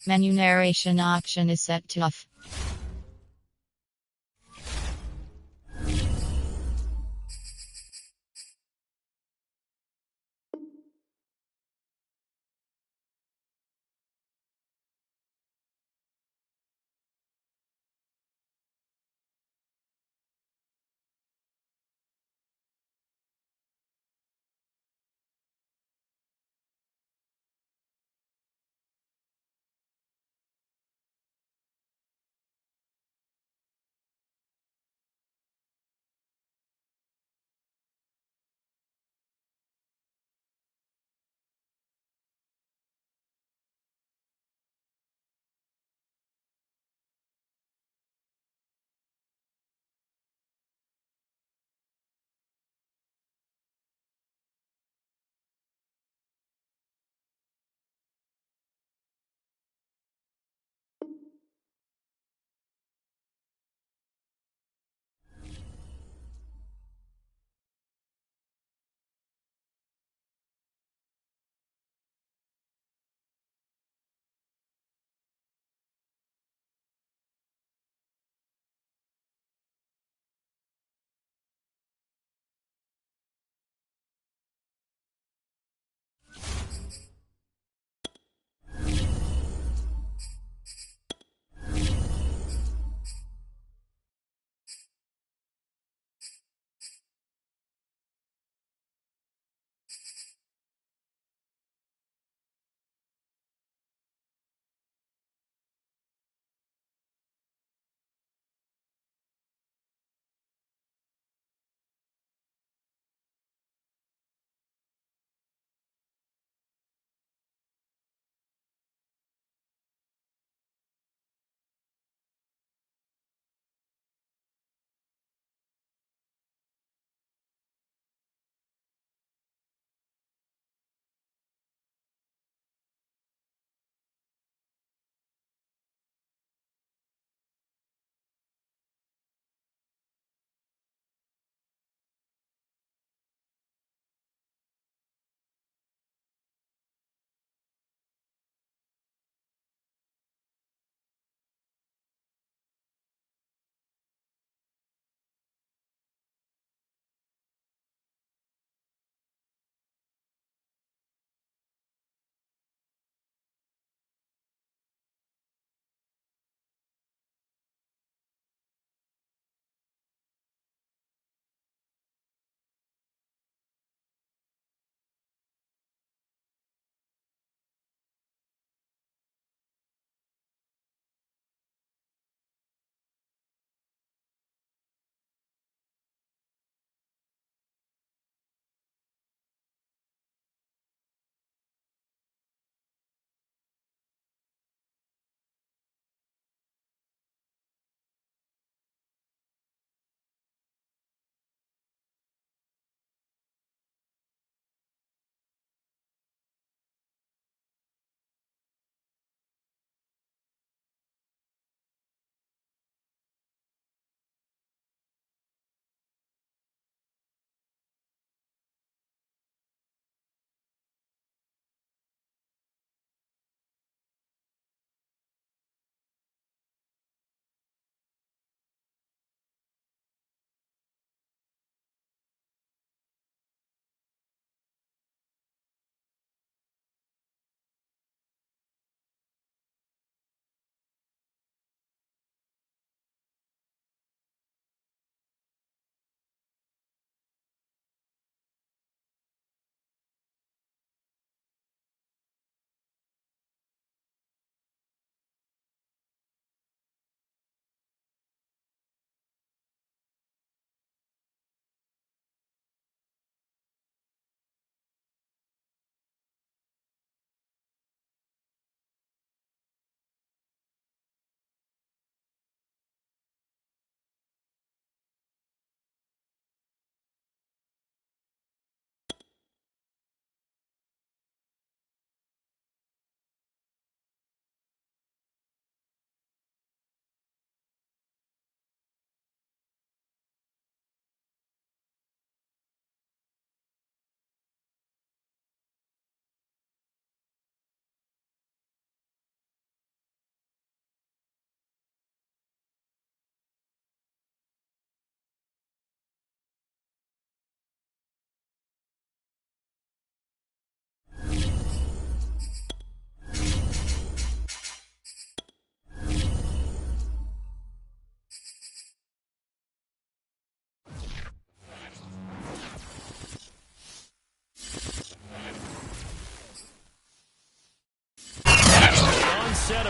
Menu narration option is set to off.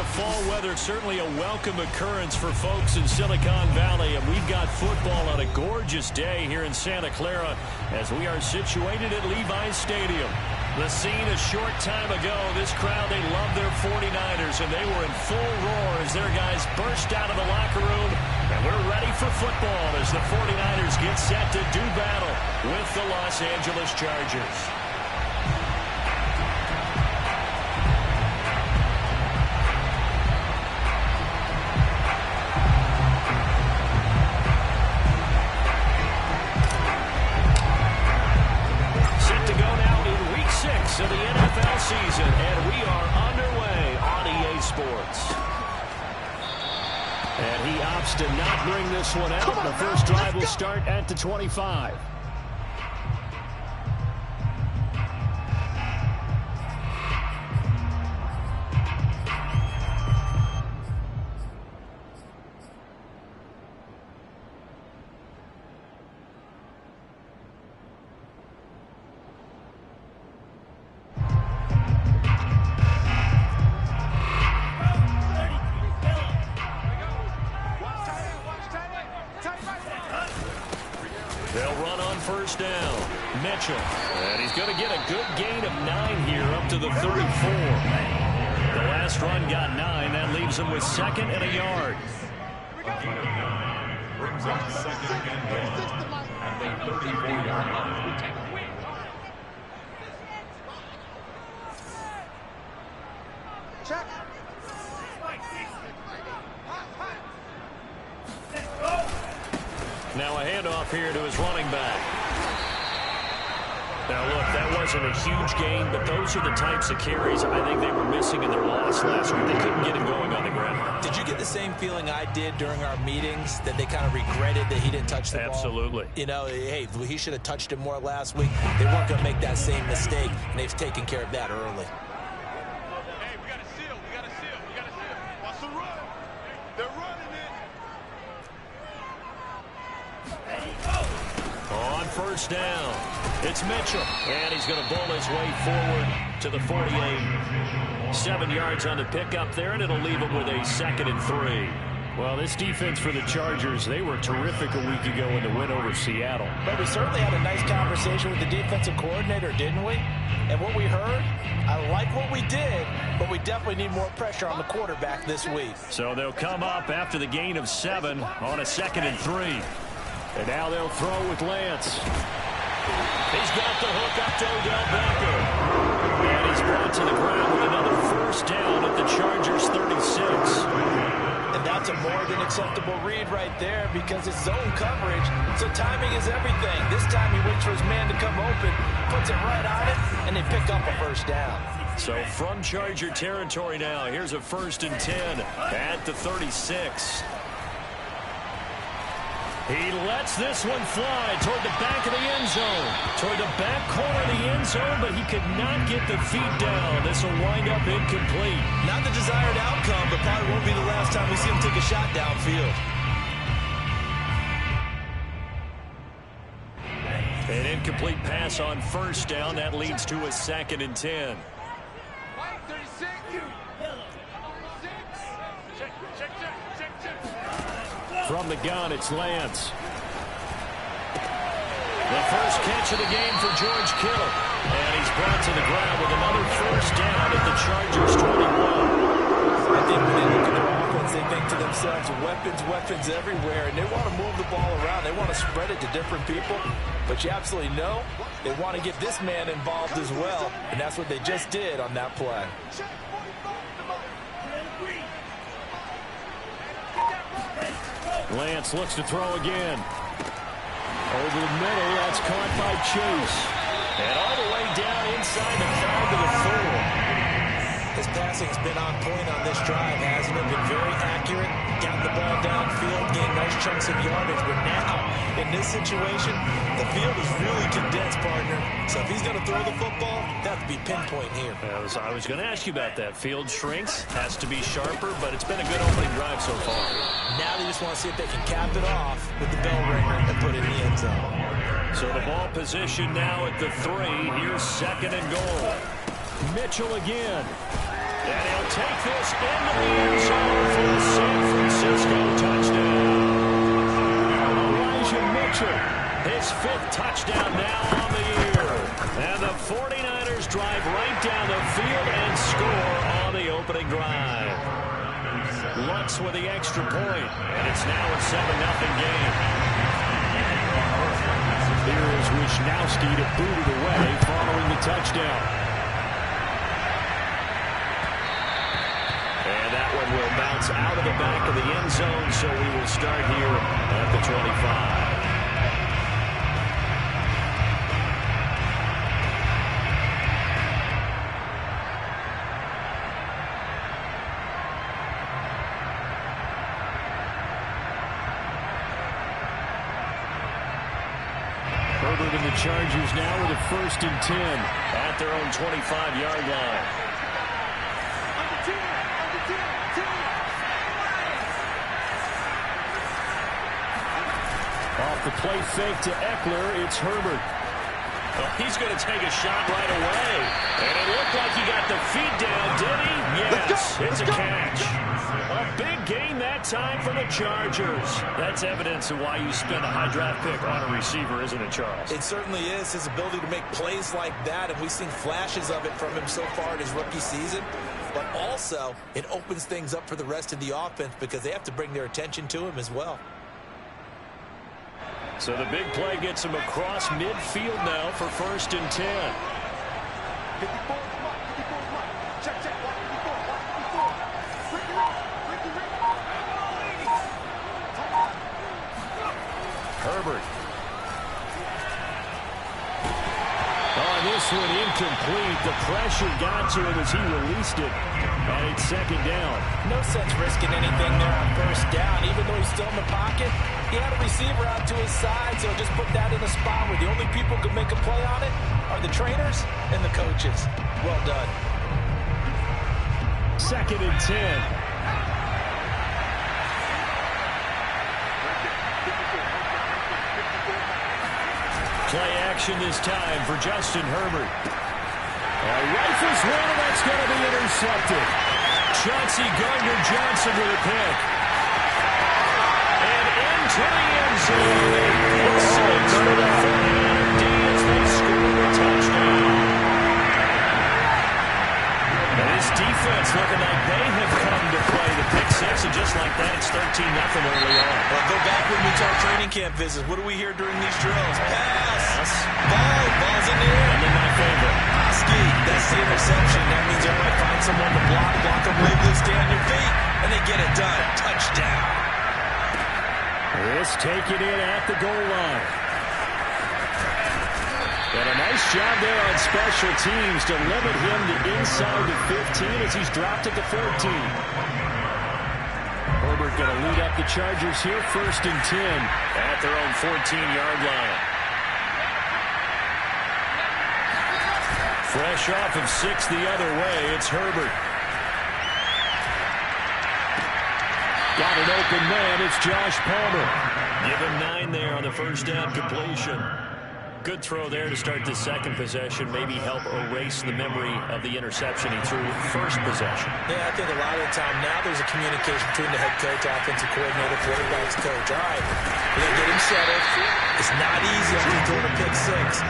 of fall weather, certainly a welcome occurrence for folks in Silicon Valley. And we've got football on a gorgeous day here in Santa Clara as we are situated at Levi's Stadium. The scene a short time ago, this crowd, they love their 49ers, and they were in full roar as their guys burst out of the locker room. And we're ready for football as the 49ers get set to do battle with the Los Angeles Chargers. Of the NFL season, and we are underway on EA Sports. And he opts to not bring this one out. The first drive will start at the 25. They'll run on first down. Mitchell. And he's going to get a good gain of 9 here up to the 34. The last run got 9. That leaves him with second and a yard. Brings up second and 1 at the 34-yard line. Check. Now a handoff here to his running back. Now look, that wasn't a huge gain, but those are the types of carries I think they were missing in their loss last week. They couldn't get him going on the ground. Did you get the same feeling I did during our meetings, that they kind of regretted that he didn't touch the ball? Absolutely. You know, hey, he should have touched it more last week. They weren't going to make that same mistake, and they've taken care of that early. Hey, we got to seal. We got to seal. We got to seal. Watch the run. They're running it. On first down, it's Mitchell, and he's going to bowl his way forward to the 48. 7 yards on the pickup there, and it'll leave him with a second and 3. Well, this defense for the Chargers, they were terrific a week ago in the win over Seattle. But we certainly had a nice conversation with the defensive coordinator, didn't we? And what we heard, I like what we did, but we definitely need more pressure on the quarterback this week. So they'll come up after the gain of 7 on a second and 3. And now they'll throw with Lance. He's got the hook up to Odell Beckham. And he's brought to the ground with another first down at the Chargers 36. And that's a more than acceptable read right there because it's zone coverage, so timing is everything. This time he waits for his man to come open, puts it right on it, and they pick up a first down. So from Charger territory now, here's a 1st and 10 at the 36. He lets this one fly toward the back of the end zone. Toward the back corner of the end zone, but he could not get the feet down. This will wind up incomplete. Not the desired outcome, but probably won't be the last time we see him take a shot downfield. An incomplete pass on first down. That leads to a 2nd and 10. From the gun, it's Lance. The first catch of the game for George Kittle. And he's brought to the ground with another first down at the Chargers 21. I think when they look at their offense, they think to themselves, weapons everywhere, and they want to move the ball around. They want to spread it to different people. But you absolutely know they want to get this man involved as well, and that's what they just did on that play. Lance looks to throw again. Over the middle, that's caught by Chase. And all the way down inside the 5 to the 4. His passing's been on point on this drive, hasn't it? Been very accurate, gotten the ball downfield, gained nice chunks of yardage. But now, in this situation, the field is really condensed, partner. So if he's going to throw the football, that would be pinpoint here. I was going to ask you about that. Field shrinks, has to be sharper, but it's been a good opening drive so far. Now they just want to see if they can cap it off with the bell ringer and put it in the end zone. So the ball position now at the 3. Here's 2nd and goal. Mitchell again. And he'll take this into the end zone for the San Francisco touchdown. Elijah Mitchell, his 5th touchdown now on the year. And the 49ers drive right down the field and score on the opening drive. Lutz with the extra point, and it's now a 7-0 game. Here is Wisnowski to boot it away following the touchdown. And that one will bounce out of the back of the end zone, so we will start here at the 25. Herbert and the Chargers now with a 1st and 10 at their own 25-yard line. Off the play fake to Eckler, it's Herbert. Well, he's going to take a shot right away. And it looked like he got the feet down, did he? Yes, it's a catch. A big game that time for the Chargers. That's evidence of why you spend a high draft pick on a receiver, isn't it, Charles? It certainly is. His ability to make plays like that, and we've seen flashes of it from him so far in his rookie season. But also, it opens things up for the rest of the offense because they have to bring their attention to him as well. So the big play gets him across midfield now for 1st and 10. Herbert. On this one, incomplete. The pressure got to him as he released it. And it's 2nd down. No sense risking anything there on 1st down. Even though he's still in the pocket, he had a receiver out to his side, so just put that in a spot where the only people who can make a play on it are the trainers and the coaches. Well done. 2nd and 10. Play action this time for Justin Herbert. Rifles one, and that's going to be intercepted. Chauncey Gardner-Johnson with a pick. And into the end zone. Pick 6 for the 49ers as they score a touchdown. And this defense looking like they have come to play the pick 6, and just like that, it's 13-0 early on. Well, go back when we talk training camp visits. What do we hear during these drills? Pass. Ball's in the air. And then my favorite. Oski, that's the interception. That means you might find someone to block them, legally stay on your feet, and they get it done. Touchdown. This taken in at the goal line. And a nice job there on special teams to limit him to inside the 15 as he's dropped at the 14. Herbert going to lead up the Chargers here, 1st and 10 at their own 14-yard line. Fresh off of 6 the other way, it's Herbert. Got an open man, it's Josh Palmer. Give him 9 there on the 1st down completion. Good throw there to start the 2nd possession. Maybe help erase the memory of the interception he threw 1st possession. Yeah, I think a lot of the time now there's a communication between the head coach, offensive coordinator, quarterback's coach. All right, we're going to get him settled. It's not easy after throwing a pick 6.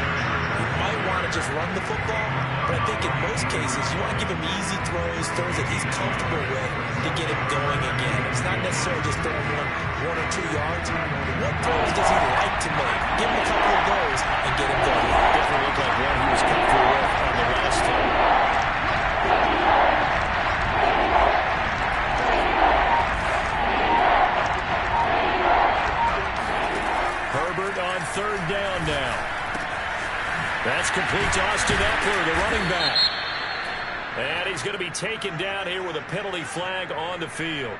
You might want to just run the football, but I think in most cases you want to give him easy throws that he's comfortable with to get him going again. It's not necessarily just throwing 1 or 2 yards. What throws does he like to make? Give him a couple of those and get him going. Definitely looked like one he was comfortable with on the last time. Herbert on 3rd down now. That's complete to Austin Eckler, the running back. And he's going to be taken down here with a penalty flag on the field.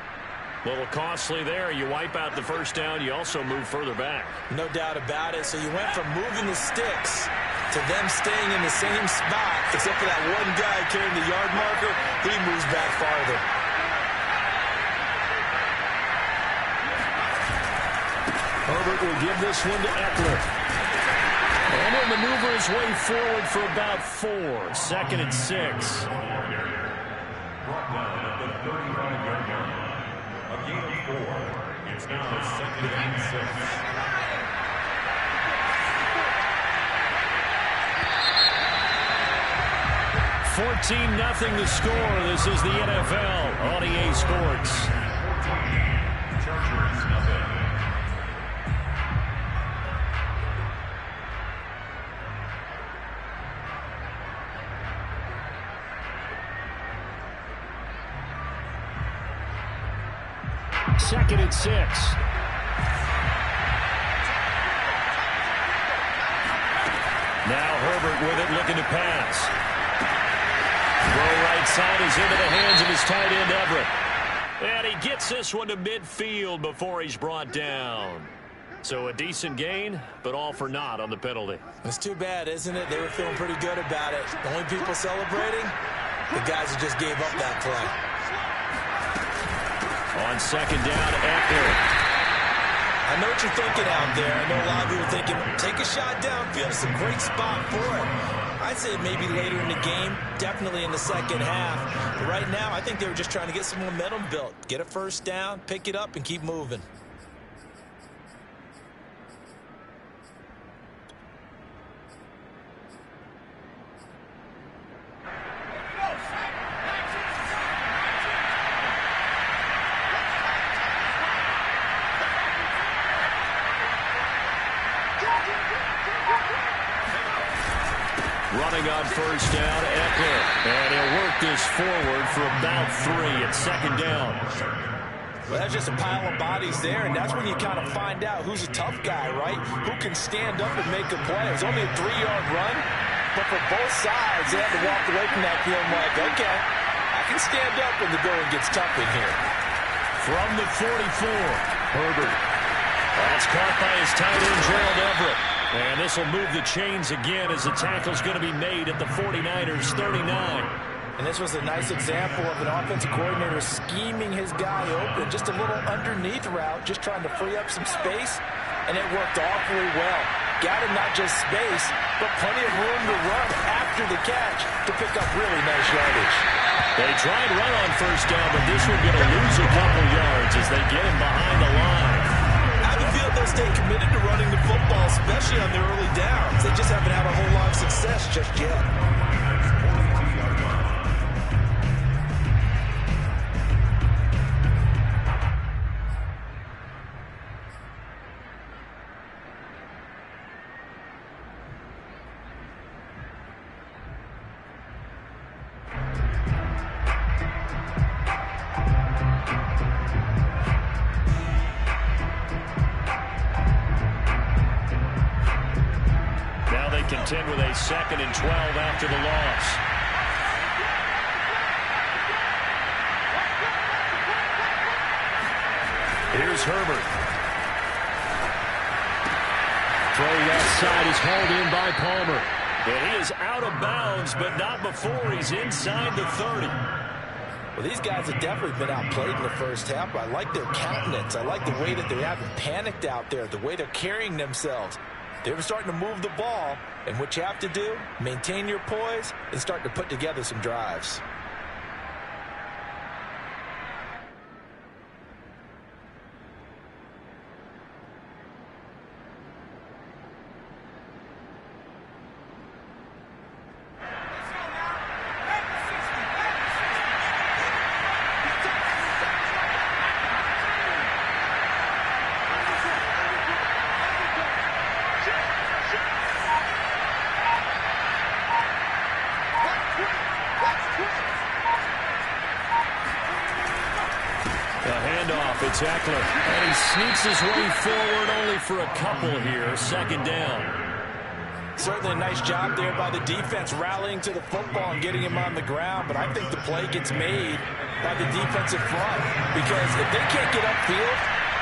A little costly there. You wipe out the 1st down. You also move further back. No doubt about it. So you went from moving the sticks to them staying in the same spot, except for that one guy carrying the yard marker. He moves back farther. Herbert will give this one to Eckler. And he'll maneuver his way forward for about 4. 2nd and 6. brought down at the 35-yard line. A gain of 4. It's now 2nd and 6. 14-0 the score. This is the NFL on EA Sports. Chargers, nothing. Second and 6. Now Herbert with it, looking to pass. Throw right side is into the hands of his tight end, Everett. And he gets this one to midfield before he's brought down. So a decent gain, but all for naught on the penalty. It's too bad, isn't it? They were feeling pretty good about it. The only people celebrating, the guys who just gave up that play. On second down, Eckler. I know what you're thinking out there. I know a lot of you are thinking, take a shot downfield. It's a great spot for it. I'd say maybe later in the game, definitely in the second half. But right now, I think they were just trying to get some momentum built. Get a first down, pick it up, and keep moving. Running on first down, Eckler. And he'll work this forward for about 3 at second down. Well, that's just a pile of bodies there, and that's when you kind of find out who's a tough guy, right? Who can stand up and make a play. It was only a 3-yard run, but for both sides, they had to walk away from that feeling like, okay, I can stand up when the going gets tough in here. From the 44, Herbert. That's caught by his tight end, Gerald Everett. And this will move the chains again as the tackle's going to be made at the 49ers' 39. And this was a nice example of an offensive coordinator scheming his guy open. Just a little underneath route, just trying to free up some space, and it worked awfully well. Got him not just space, but plenty of room to run after the catch to pick up really nice yardage. They tried run on first down, but this one's going to lose a couple yards as they get him behind the line. I feel they'll stay committed to running the football, especially on their early downs. They just haven't had a whole lot of success just yet. Contend with a 2nd and 12 after the loss. Here's Herbert. Throw left side is hauled in by Palmer. And he is out of bounds, but not before he's inside the 30. Well, these guys have definitely been outplayed in the first half. I like their countenance. I like the way that they haven't panicked out there, the way they're carrying themselves. They were starting to move the ball, and what you have to do, maintain your poise and start to put together some drives. It's Eckler, and he sneaks his way forward only for a couple here. Second down. Certainly a nice job there by the defense rallying to the football and getting him on the ground, but I think the play gets made by the defensive front because if they can't get upfield,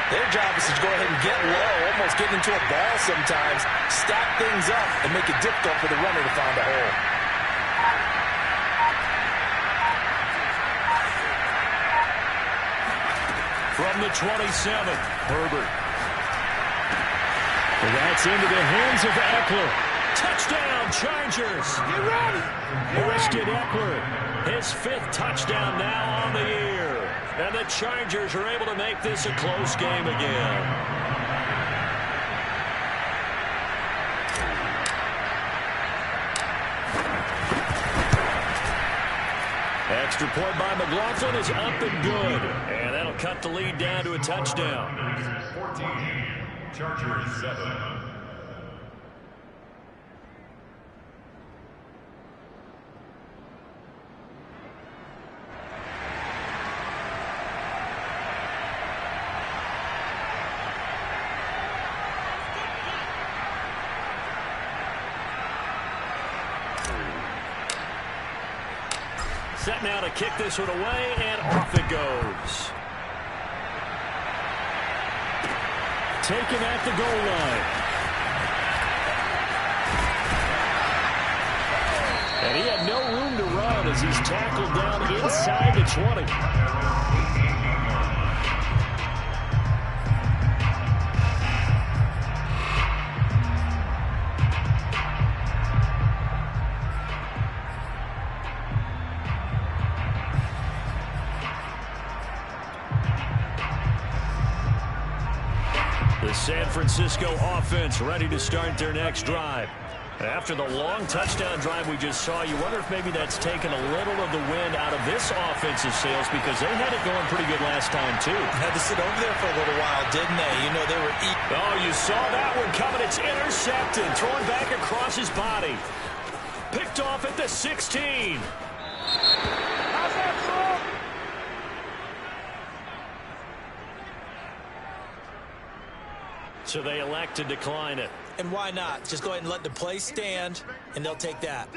their job is to go ahead and get low, almost get into a ball sometimes, stack things up, and make it difficult for the runner to find a hole. From the 27, Herbert. And that's into the hands of Eckler. Touchdown, Chargers. Get ready. Austin Eckler, his 5th touchdown now on the year. And the Chargers are able to make this a close game again. Extra point by McLaughlin is up and good. And that'll cut the lead down to a touchdown. 14, Chargers 7. Set now to kick this one away, and off it goes. Taken at the goal line. And he had no room to run as he's tackled down inside the 20. The San Francisco offense ready to start their next drive. After the long touchdown drive we just saw, you wonder if maybe that's taken a little of the wind out of this offensive sails, because they had it going pretty good last time, too. Had to sit over there for a little while, didn't they? You know, they were eating. Oh, you saw that one coming. It's intercepted. Thrown back across his body. Picked off at the 16. How's that throw? So they elect to decline it. And why not? Just go ahead and let the play stand, and they'll take that.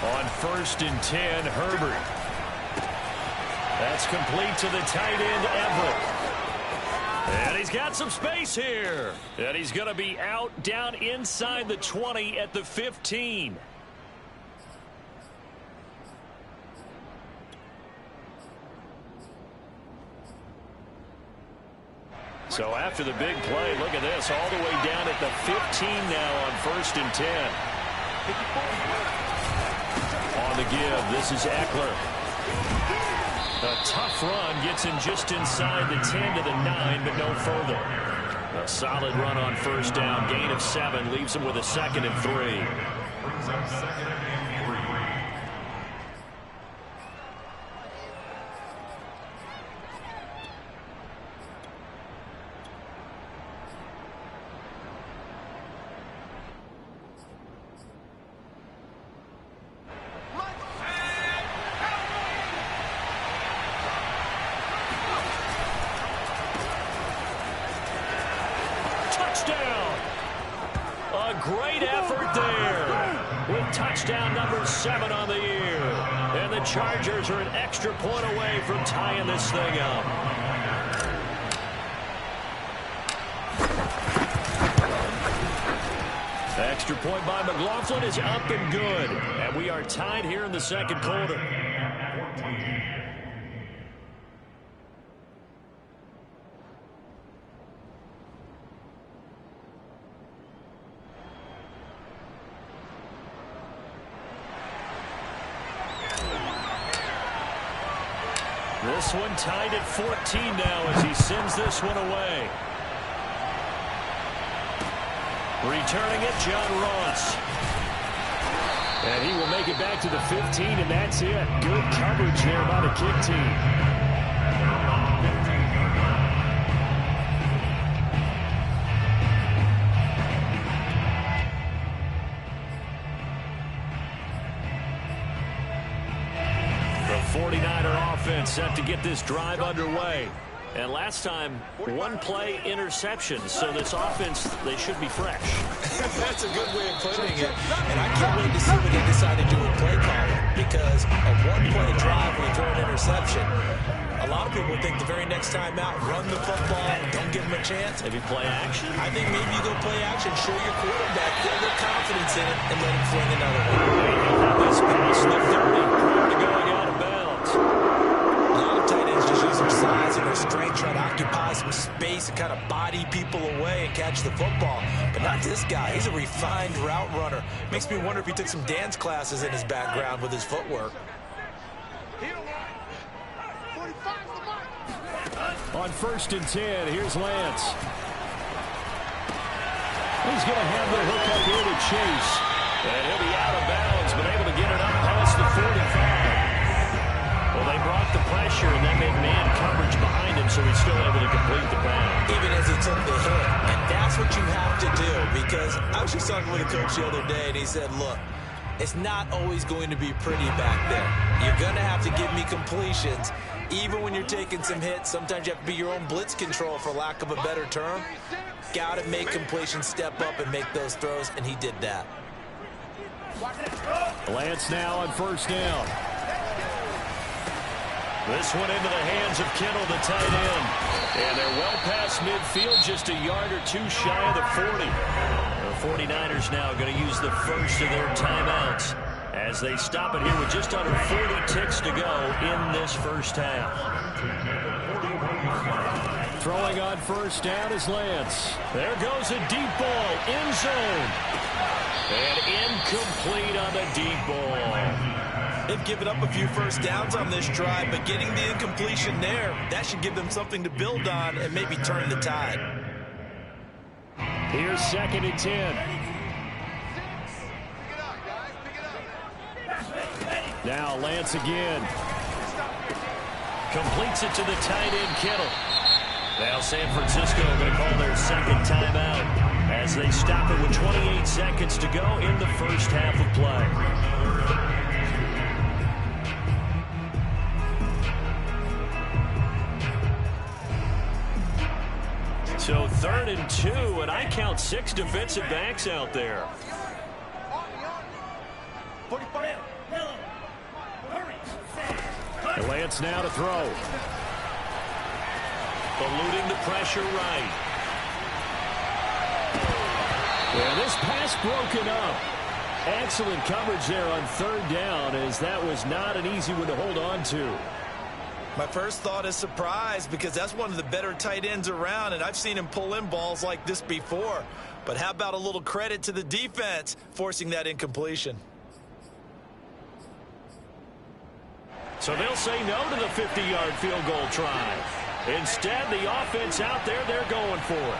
On 1st and 10, Herbert. That's complete to the tight end, Everett. And he's got some space here. And he's going to be out down inside the 20 at the 15. So after the big play, look at this, all the way down at the 15 now on 1st and 10. On the give, this is Eckler. A tough run gets him just inside the 10 to the 9, but no further. A solid run on 1st down, gain of 7, leaves him with a 2nd and 3. Brings up 2nd and 3. Touchdown! A great effort there with touchdown number 7 on the year. And the Chargers are an extra point away from tying this thing up. Extra point by McLaughlin is up and good. And we are tied here in the 2nd quarter. This one tied at 14 now as he sends this one away. Returning it, John Ross. And he will make it back to the 15, and that's it. Good coverage there by the kick team. The 49er offense set to get this drive underway. And last time, one play interception. So this offense, they should be fresh. That's a good way of putting it. And I can't wait to see what they decide to do with play calling. Because a one-play drive where you throw an interception, a lot of people think the very next time out, run the football, don't give them a chance. Maybe play action? I think maybe you go play action, show your quarterback, get a little confidence in it, and let him fling another one. This pass the 30 prior to going out of bounds. A lot of tight ends just use their size and their strength, try to occupy some space and kind of body people away and catch the football. But not this guy. He's a refined route runner. Makes me wonder if he took some dance classes in his background with his footwork. On 1st and 10, here's Lance. He's going to have the hook up here to Chase. And he'll be out of bounds, but able to get it up past the 45. Well, they brought the pressure, and then made man coverage behind him, so he's still able to complete the pass. Even as he took the hit. And that's what you have to do, because I was just talking with a coach the other day, and he said, look, it's not always going to be pretty back there. You're going to have to give me completions. Even when you're taking some hits, sometimes you have to be your own blitz control, for lack of a better term. Got to make completions, step up, and make those throws, and he did that. Lance now on 1st down. This one into the hands of Kittle, the tight end. And they're well past midfield, just a yard or two shy of the 40. The 49ers now going to use the first of their timeouts as they stop it here with just under 40 ticks to go in this first half. Throwing on 1st down is Lance. There goes a deep ball, end zone. And incomplete on the deep ball. They've given up a few first downs on this drive, but getting the incompletion there, that should give them something to build on and maybe turn the tide. Here's 2nd and 10. Now Lance again. Completes it to the tight end, Kittle. Now San Francisco going to call their second timeout as they stop it with 28 seconds to go in the first half of play. So 3rd and 2, and I count 6 defensive backs out there. Lance now to throw. Eluding the pressure right. And this pass broken up. Excellent coverage there on 3rd down, as that was not an easy one to hold on to. My first thought is surprise, because that's one of the better tight ends around, and I've seen him pull in balls like this before. But how about a little credit to the defense forcing that incompletion? So they'll say no to the 50-yard field goal try. Instead, the offense out there, they're going for it.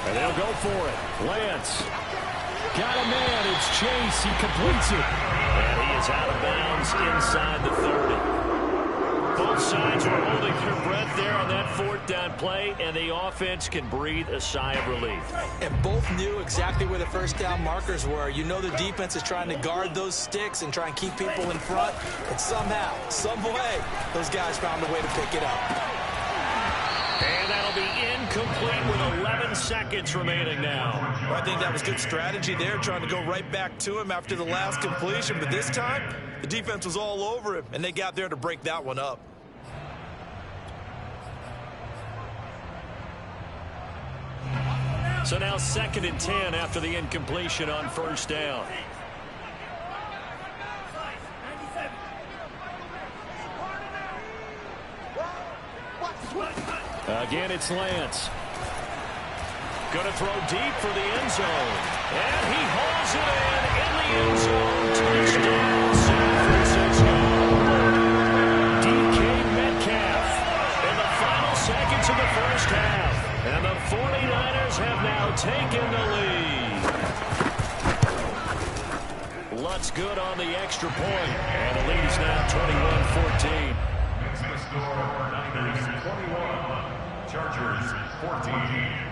And they'll go for it. Lance. Got a man. It's Chase. He completes it. And he is out of bounds inside the 30. Both sides were holding their breath there on that 4th down play, and the offense can breathe a sigh of relief. And both knew exactly where the first down markers were. You know the defense is trying to guard those sticks and try and keep people in front, but somehow, some way, those guys found a way to pick it up. And that'll be incomplete with 11 seconds remaining now. Well, I think that was good strategy there, trying to go right back to him after the last completion, but this time, the defense was all over him, and they got there to break that one up. So now 2nd and 10 after the incompletion on 1st down. Again, it's Lance. Going to throw deep for the end zone. And he hauls it in the end zone. Touchdown, San Francisco. DK Metcalf in the final seconds of the first half. And the 49ers have now taken the lead. Lutz good on the extra point. And the lead is now 21-14. Next to score, Niners 21, Chargers 14.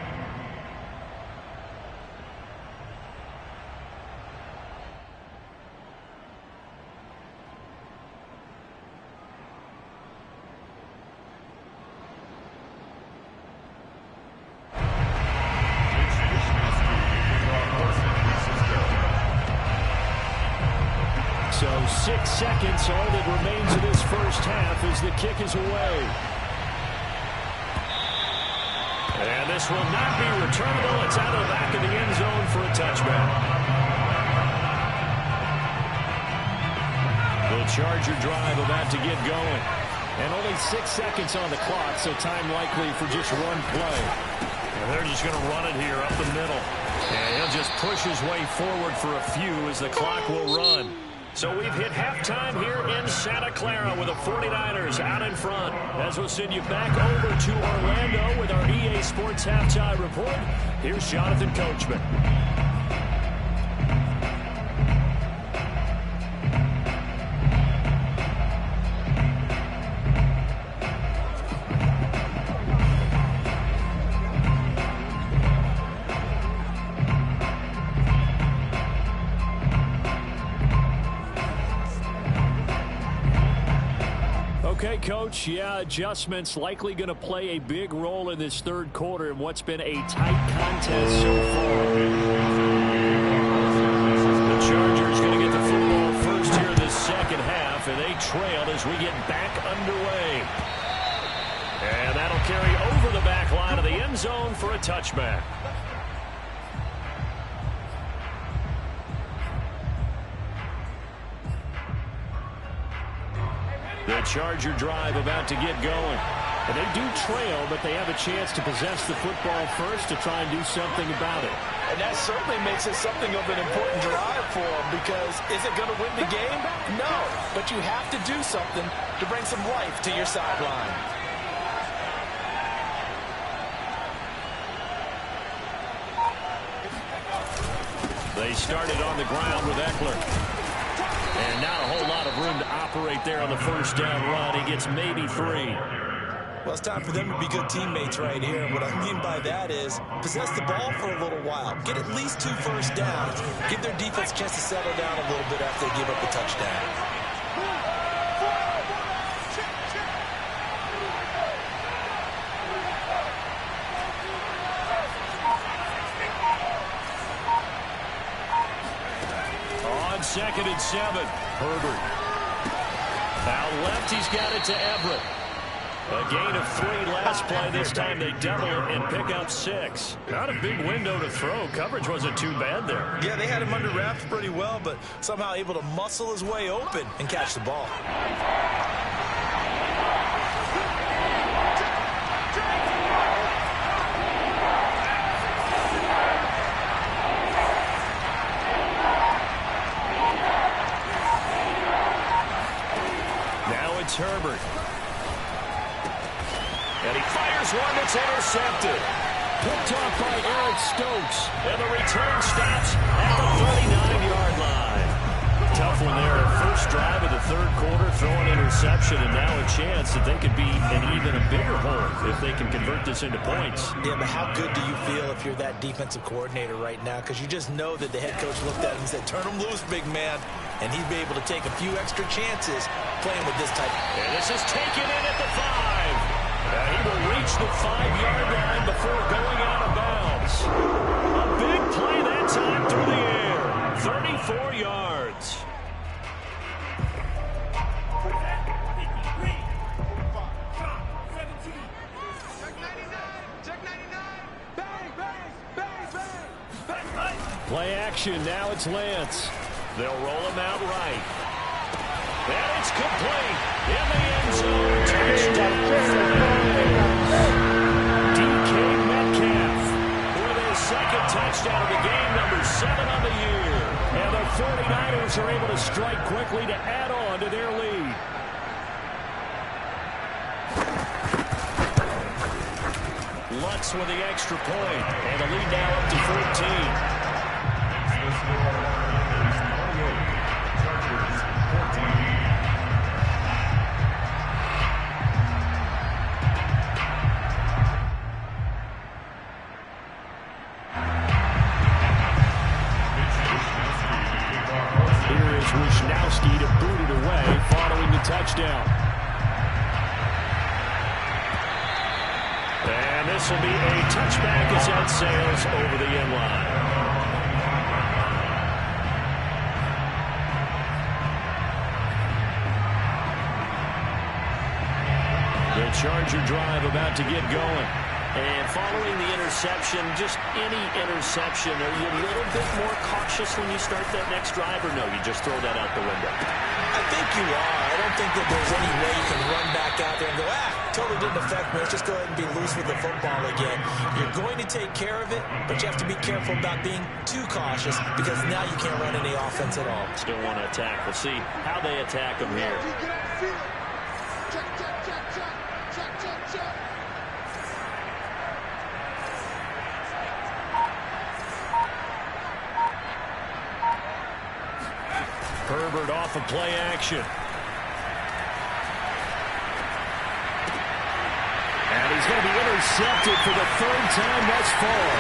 6 seconds. All that remains of this first half as the kick is away. And this will not be returnable. It's out of the back of the end zone for a touchback. The Charger drive about to get going. And only 6 seconds on the clock, so time likely for just one play. And they're just going to run it here up the middle. And he'll just push his way forward for a few as the clock will run. So we've hit halftime here in Santa Clara with the 49ers out in front. As we'll send you back over to Orlando with our EA Sports Halftime Report, here's Jonathan Coachman. Okay, Coach, yeah, adjustments likely going to play a big role in this third quarter in what's been a tight contest so far. The Chargers going to get the football first here in the second half, and they trail as we get back underway. And that'll carry over the back line of the end zone for a touchback. The Charger drive about to get going. And they do trail, but they have a chance to possess the football first to try and do something about it. And that certainly makes it something of an important drive for them, because is it going to win the game? No, but you have to do something to bring some life to your sideline. They started on the ground with Eckler. And not a whole lot of room to operate there on the first down run. He gets maybe 3. Well, it's time for them to be good teammates right here. And what I mean by that is possess the ball for a little while. Get at least 2 first downs. Give their defense a chance to settle down a little bit after they give up the touchdown. On 2nd and 7, Herbert. Out left, he's got it to Everett. A gain of 3 last play. This time they double it and pick up 6. Not a big window to throw. Coverage wasn't too bad there. Yeah, they had him under wraps pretty well, but somehow able to muscle his way open and catch the ball. Now it's Herbert. And he fires one that's intercepted. Picked off by Eric Stokes. And the return stops at the 39-yard line. Tough one there. First drive of the third quarter, throwing interception, and now a chance that they could be in even a bigger hole if they can convert this into points. Yeah, but how good do you feel if you're that defensive coordinator right now? Because you just know that the head coach looked at him and said, turn him loose, big man. And he'd be able to take a few extra chances playing with this type. And this is taken in at the 5. He will reach the 5-yard line before going out of bounds. A big play that time through the air. 34 yards. Play action. Now it's Lance. They'll roll him out right. And it's complete. In the end zone. Touchdown. DK Metcalf with his second touchdown of the game, number 7 on the year. And the 49ers are able to strike quickly to add on to their lead. Lutz with the extra point. And the lead now up to 14. Wishnowski to boot it away following the touchdown. And this will be a touchback as that sails over the end line. Charger drive about to get going. And following the interception, just any interception, are you a little bit more cautious when you start that next drive, or no, you just throw that out the window? I think you are. I don't think that there's any way you can run back out there and go, totally didn't affect me. Let's just go ahead and be loose with the football again. You're going to take care of it, but you have to be careful about being too cautious because now you can't run any offense at all. Still want to attack. We'll see how they attack them here. Herbert off of play action. And he's going to be intercepted for the third time thus far.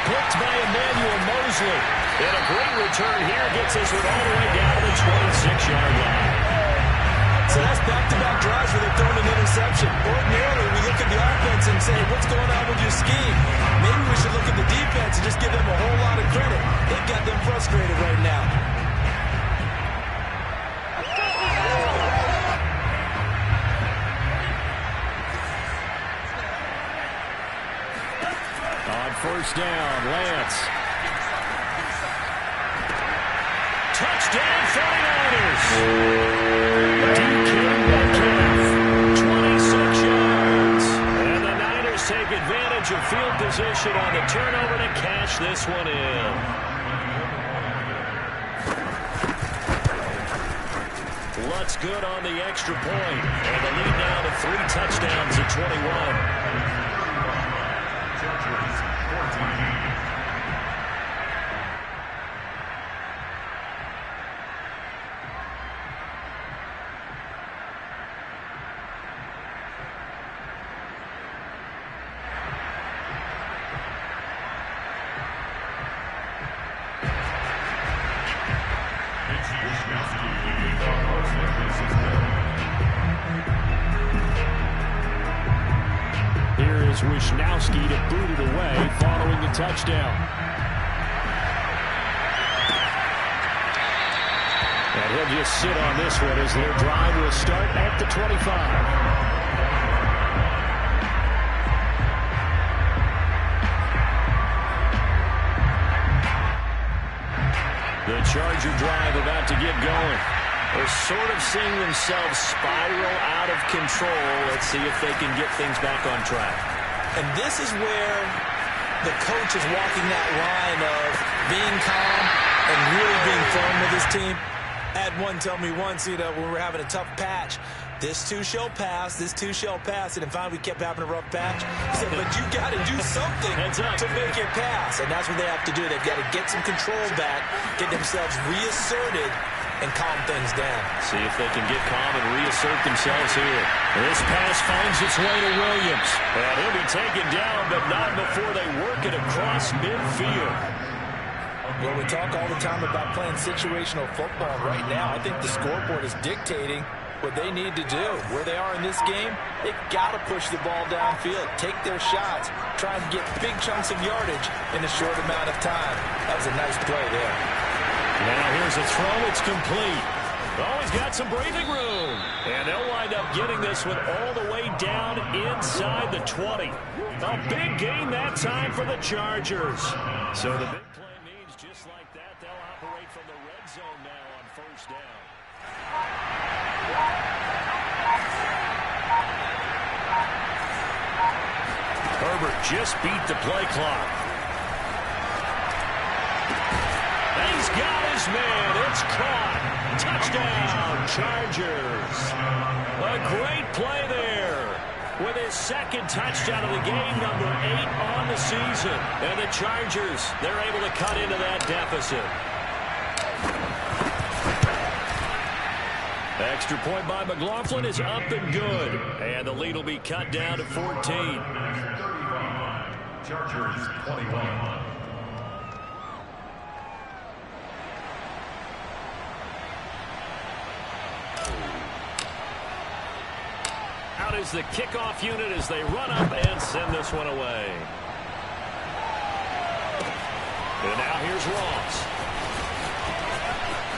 Picked by Emmanuel Mosley. And a great return here gets this one all the way down to the 26-yard line. So that's back-to-back drives where they're throwing an interception. Ordinarily, we look at the offense and say, what's going on with your scheme? Maybe we should look at the defense and just give them a whole lot of credit. They've got them frustrated right now. First down, Lance. Touchdown, 49ers. DK Metcalf, 26 yards. And the Niners take advantage of field position on the turnover to cash this one in. Lutz good on the extra point. And the lead now to 3 touchdowns at 21. Wishnowski to boot it away following the touchdown. And he'll just sit on this one as their drive will start at the 25. The Charger drive about to get going. They're sort of seeing themselves spiral out of control. Let's see if they can get things back on track. And this is where the coach is walking that line of being calm and really being firm with his team. I had one tell me once, when we were having a tough patch, this too shall pass, this too shall pass. And finally we kept having a rough patch. He said, but you got to do something to make it pass. And that's what they have to do. They've got to get some control back, get themselves reasserted, and calm things down. See if they can get calm and reassert themselves here. This pass finds its way to Williams. And he'll be taken down, but not before they work it across midfield. Well, we talk all the time about playing situational football. Right now, I think the scoreboard is dictating what they need to do. Where they are in this game, they've got to push the ball downfield, take their shots, try and get big chunks of yardage in a short amount of time. That was a nice play there. Now here's a throw. It's complete. Oh, he's got some breathing room. And they'll wind up getting this one all the way down inside the 20. A big gain that time for the Chargers. So the big play means just like that, they'll operate from the red zone now on first down. Herbert just beat the play clock. He's got his man. It's caught. Touchdown, Chargers. A great play there. With his second touchdown of the game, number 8 on the season. And the Chargers, they're able to cut into that deficit. Extra point by McLaughlin is up and good. And the lead will be cut down to 14. 35, Chargers 21. Out is the kickoff unit as they run up and send this one away. And now here's Ross.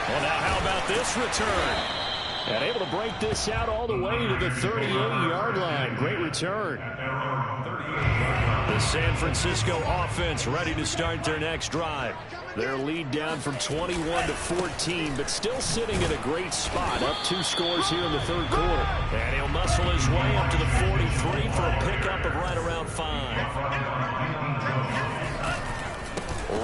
Well, now how about this return? And able to break this out all the way to the 38-yard line. Great return. The San Francisco offense ready to start their next drive. Their lead down from 21 to 14, but still sitting in a great spot. Up 2 scores here in the third quarter. And he'll muscle his way up to the 43 for a pickup of right around 5.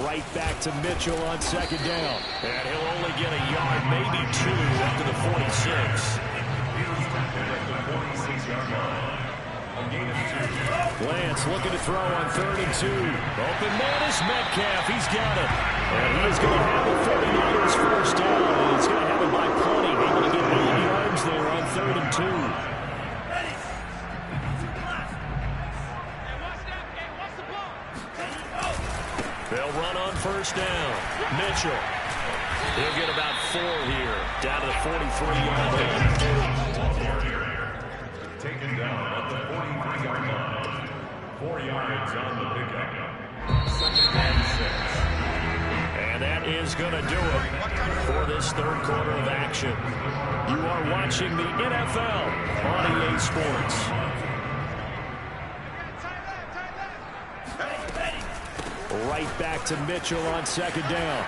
Right back to Mitchell on second down. And he'll only get a yard, maybe 2, up to the 46. Lance looking to throw on 3rd and 2. Open man is Metcalf. He's got it. And he is going to have the 49ers first down. And he's going to have it by plenty. Able to get 8 yards there on 3rd and 2. They'll run on first down. Mitchell. He'll get about 4 here. Down to the 43-yard line. Taken down at the 43-yard line. 4 yards on the pickup. 2nd and 6. And that is going to do it for this third quarter of action. You are watching the NFL on EA Sports. Right back to Mitchell on second down.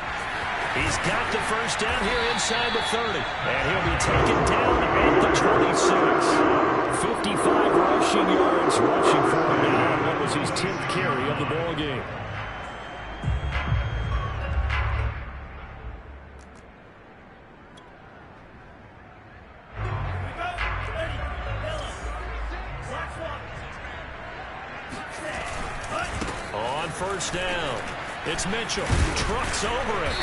He's got the first down here inside the 30. And he'll be taken down at the 26. 55 rushing yards rushing for him now. What was his 10th carry of the ball game? On first down, it's Mitchell. Trucks over him.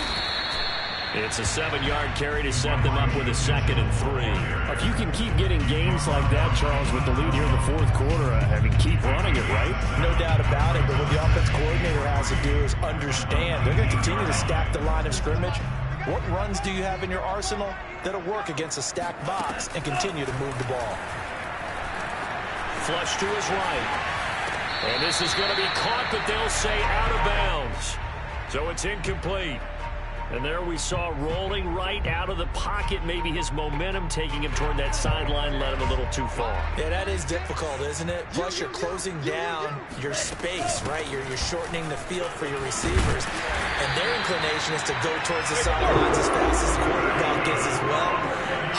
It's a 7-yard carry to set them up with a 2nd and 3. If you can keep getting gains like that, Charles, with the lead here in the fourth quarter, I mean, keep running it, right? No doubt about it, but what the offense coordinator has to do is understand. They're going to continue to stack the line of scrimmage. What runs do you have in your arsenal that'll work against a stacked box and continue to move the ball? Flush to his right. And this is going to be caught, but they'll say out of bounds. So it's incomplete. And there we saw rolling right out of the pocket. Maybe his momentum taking him toward that sideline led him a little too far. Yeah, that is difficult, isn't it? Plus, you're closing down your space, right? You're shortening the field for your receivers. And their inclination is to go towards the sidelines as fast as the quarterback is as well.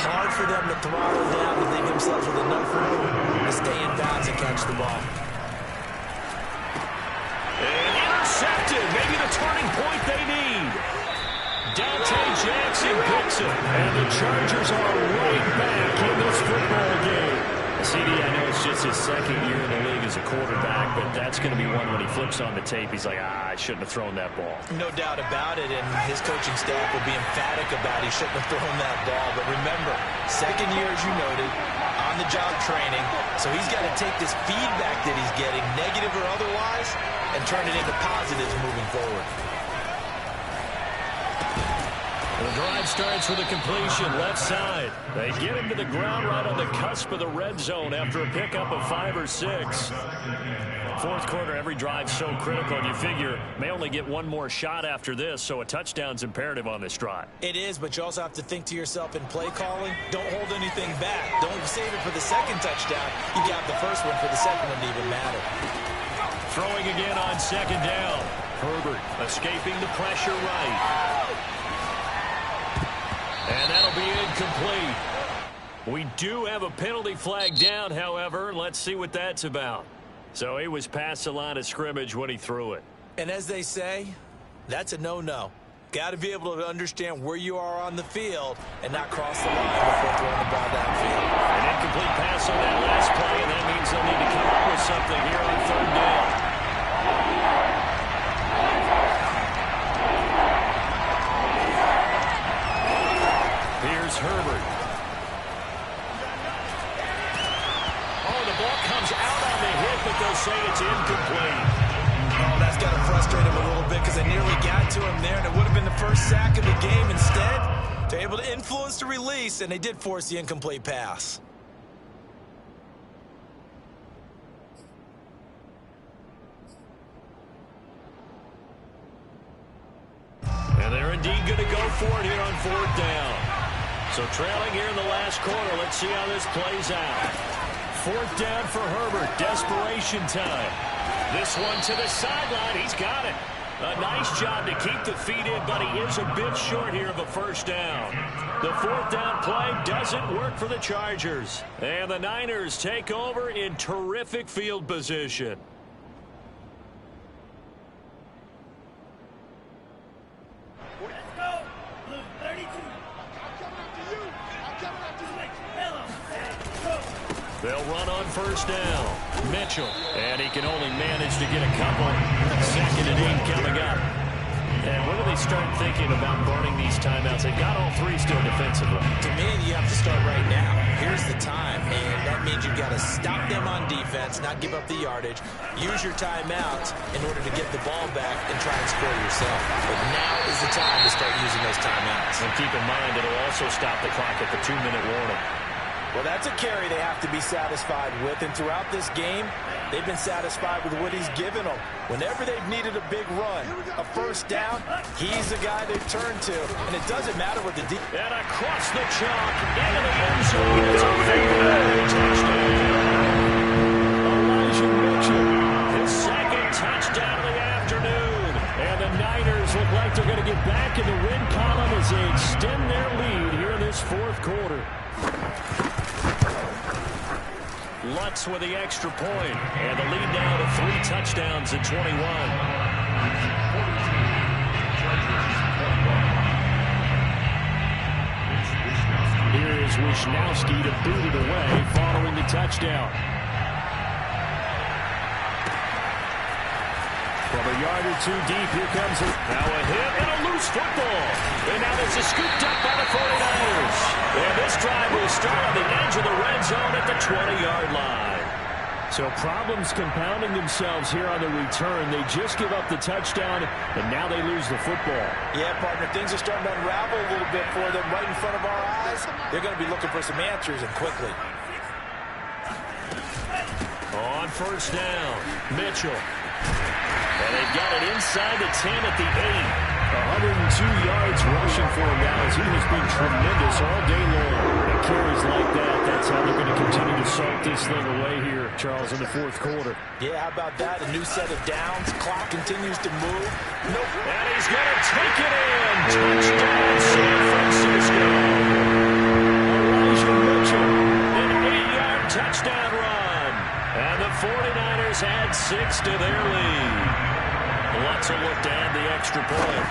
Hard for them to throttle down and leave themselves with enough room to stay in bounds and catch the ball. And intercepted. Maybe the turning point they need. Dante Jackson picks it, and the Chargers are right back in this football game. CD, I know it's just his 2nd year in the league as a quarterback, but that's going to be one when he flips on the tape. He's like, I shouldn't have thrown that ball. No doubt about it, and his coaching staff will be emphatic about he shouldn't have thrown that ball. But remember, 2nd year, as you noted, on-the-job training, so he's got to take this feedback that he's getting, negative or otherwise, and turn it into positives moving forward. The drive starts with a completion left side. They get him to the ground right on the cusp of the red zone after a pickup of 5 or 6. Fourth quarter, every drive so critical, and you figure may only get one more shot after this, so a touchdown's imperative on this drive. It is, but you also have to think to yourself in play calling, don't hold anything back. Don't save it for the second touchdown. You got the first one for the second one to even matter. Throwing again on second down. Herbert escaping the pressure right. And that'll be incomplete. We do have a penalty flag down, however. Let's see what that's about. So he was past the line of scrimmage when he threw it. And as they say, that's a no-no. Got to be able to understand where you are on the field and not cross the line before throwing the ball downfield. An incomplete pass on that last play, and that means they'll need to come up with something here on 3rd down. Here's Herbert. Oh, the ball comes out on the hit, but they'll say it's incomplete. Oh, that's got to frustrate him a little bit because they nearly got to him there, and it would have been the first sack of the game. Instead, they're able to influence the release, and they did force the incomplete pass. And they're indeed going to go for it here on 4th down. So trailing here in the last quarter. Let's see how this plays out. 4th down for Herbert. Desperation time. This one to the sideline. He's got it. A nice job to keep the feet in, but he is a bit short here of a 1st down. The 4th down play doesn't work for the Chargers. And the Niners take over in terrific field position. Let's go. Blue 32. They'll run on 1st down. Mitchell. And he can only manage to get a couple. 2nd and 8 coming up. And when do they start thinking about burning these timeouts? They've got all 3 still defensively. To me, you have to start right now. Here's the time, and that means you've got to stop them on defense, not give up the yardage, use your timeouts in order to get the ball back and try and score yourself. But now is the time to start using those timeouts. And keep in mind, it'll also stop the clock at the 2-minute warning. Well, that's a carry they have to be satisfied with, and throughout this game, they've been satisfied with what he's given them. Whenever they've needed a big run, a 1st down, he's the guy they've turned to, and it doesn't matter what the deep. And across the chalk, into the end zone. It's a big touchdown. Elijah Mitchell, his 2nd touchdown of the afternoon. And the Niners look like they're going to get back in the win column as they extend their lead here in this 4th quarter. Lutz with the extra point, and the lead now to 3 touchdowns at 21. Here is Wisnowski to boot it away following the touchdown. From a yard or 2 deep, here comes it. Now a hit and a loose football. And now this is scooped up by the 49ers. And this drive will start on the edge of the red zone at the 20-yard line. So problems compounding themselves here on the return. They just give up the touchdown, and now they lose the football. Yeah, partner, things are starting to unravel a little bit for them right in front of our eyes. They're going to be looking for some answers, and quickly. On 1st down, Mitchell. And they've got it inside the 10 at the 8. 102 yards rushing for him now as he has been tremendous all day long. And carries like that, that's how they're going to continue to salt this thing away here, Charles, in the 4th quarter. Yeah, how about that? A new set of downs. Clock continues to move. Nope. And he's going to take it in. Touchdown, San Francisco. Elijah Mitchell, an 8-yard touchdown run. And the 49ers add 6 to their lead. Lutz will look to add the extra point.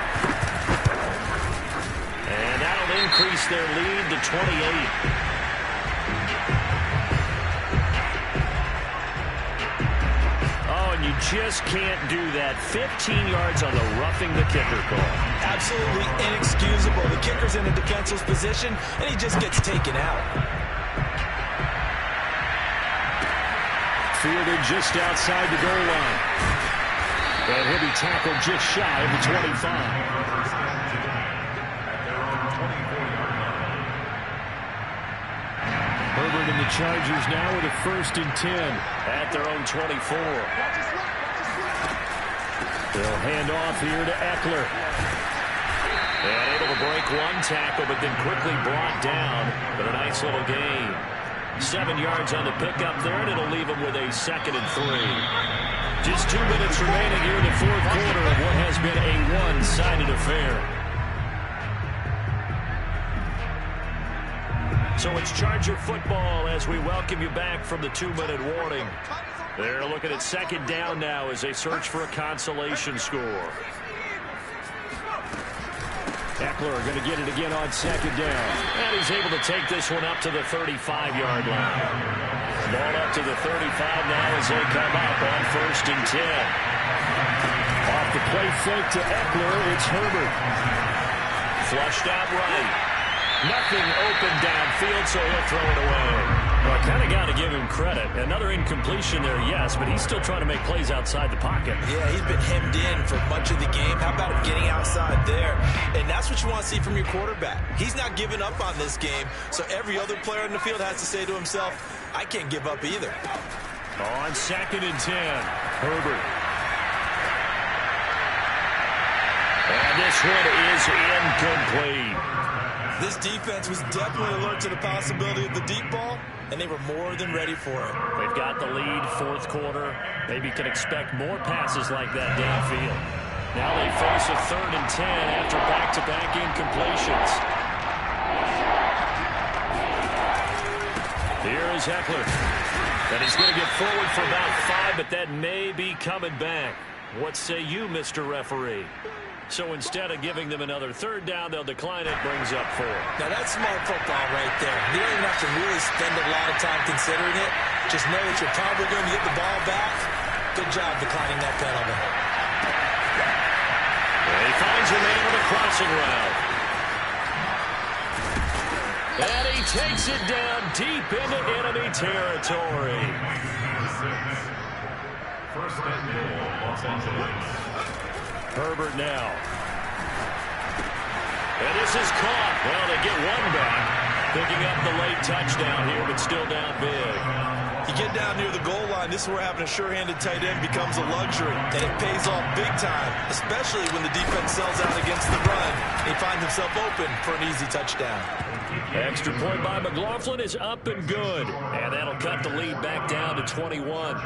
And that'll increase their lead to 28. Oh, and you just can't do that. 15 yards on the roughing the kicker call. Absolutely inexcusable. The kicker's in a defenseless position, and he just gets taken out. Fielded just outside the goal line. And he'll be tackled just shy of the 25. Herbert and the Chargers now with a 1st and 10 at their own 24. They'll hand off here to Eckler. And able to break 1 tackle, but then quickly brought down. But a nice little gain. 7 yards on the pickup there, and it'll leave him with a 2nd and 3. Just 2 minutes remaining here in the 4th quarter of what has been a one-sided affair. So it's Charger football as we welcome you back from the 2-minute warning. They're looking at 2nd down now as they search for a consolation score. Eckler going to get it again on 2nd down. And he's able to take this one up to the 35-yard line. Ball up to the 35 now as they come up on 1st and 10. Off the play fake to Eckler, it's Herbert. Flushed out right. Nothing open downfield, so he'll throw it away. Well, I kind of got to give him credit. Another incompletion there, yes, but he's still trying to make plays outside the pocket. Yeah, he's been hemmed in for much of the game. How about him getting outside there? And that's what you want to see from your quarterback. He's not giving up on this game, so every other player in the field has to say to himself, I can't give up either. On 2nd and 10, Herbert. And this one is incomplete. This defense was definitely alert to the possibility of the deep ball, and they were more than ready for it. They've got the lead, fourth quarter. Maybe can expect more passes like that downfield. Now they face a 3rd and 10 after back-to-back incompletions. Here is Eckler. And he's going to get forward for about 5, but that may be coming back. What say you, Mr. Referee? So instead of giving them another 3rd down, they'll decline it, brings up 4. Now that's smart football right there. You don't even have to really spend a lot of time considering it. Just know that you're probably going to get the ball back. Good job declining that penalty. And he finds a man with a crossing route. And he takes it down deep into enemy territory. 1st and goal, Los Angeles. Herbert now. And this is caught. Well, they get one back. Picking up the late touchdown here, but still down big. You get down near the goal line, this is where having a sure-handed tight end becomes a luxury, and it pays off big time, especially when the defense sells out against the run. He finds himself open for an easy touchdown. Extra point by McLaughlin is up and good. And that'll cut the lead back down to 21.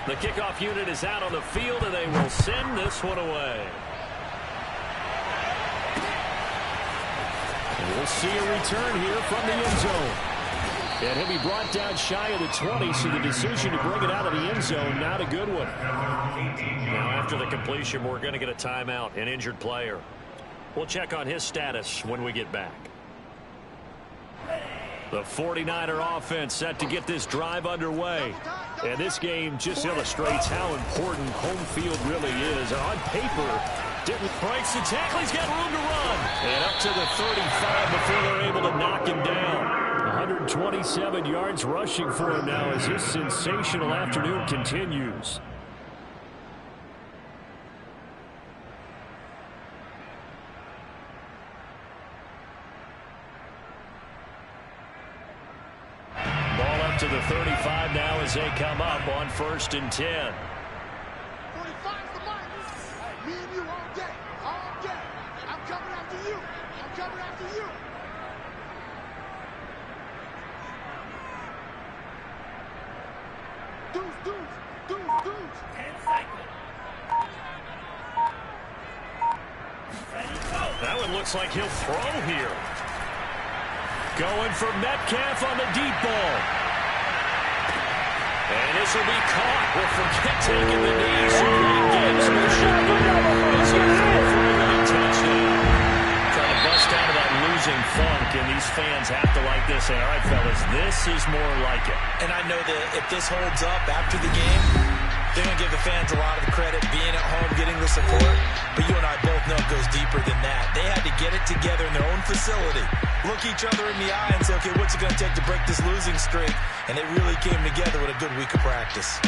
The kickoff unit is out on the field, and they will send this one away. And we'll see a return here from the end zone. And he'll be brought down shy of the 20, so the decision to bring it out of the end zone, not a good one. Now after the completion, we're going to get a timeout, an injured player. We'll check on his status when we get back. The 49er offense set to get this drive underway. And this game just illustrates how important home field really is. On paper, didn't breaks the tackle. He's got room to run. And up to the 35 before they're able to knock him down. 127 yards rushing for him now as this sensational afternoon continues. To the 35 now as they come up on 1st and 10. 45's the mark. Me and you all day. All day. I'm coming after you. I'm coming after you. Deuce. 10 seconds. Ready, go. That one looks like he'll throw here. Going for Metcalf on the deep ball. And this will be caught. We'll forget taking the knee. So great gamesmanship here. He's going to throw for a late touchdown. Trying to bust out of that losing funk, and these fans have to like this. And all right, fellas, this is more like it. And I know that if this holds up after the game, they're going to give the fans a lot of the credit being at home, getting the support. But you and I both know it goes deeper than that. They had to get it together in their own facility, look each other in the eye and say, okay, what's it going to take to break this losing streak? And they really came together with a good week of practice.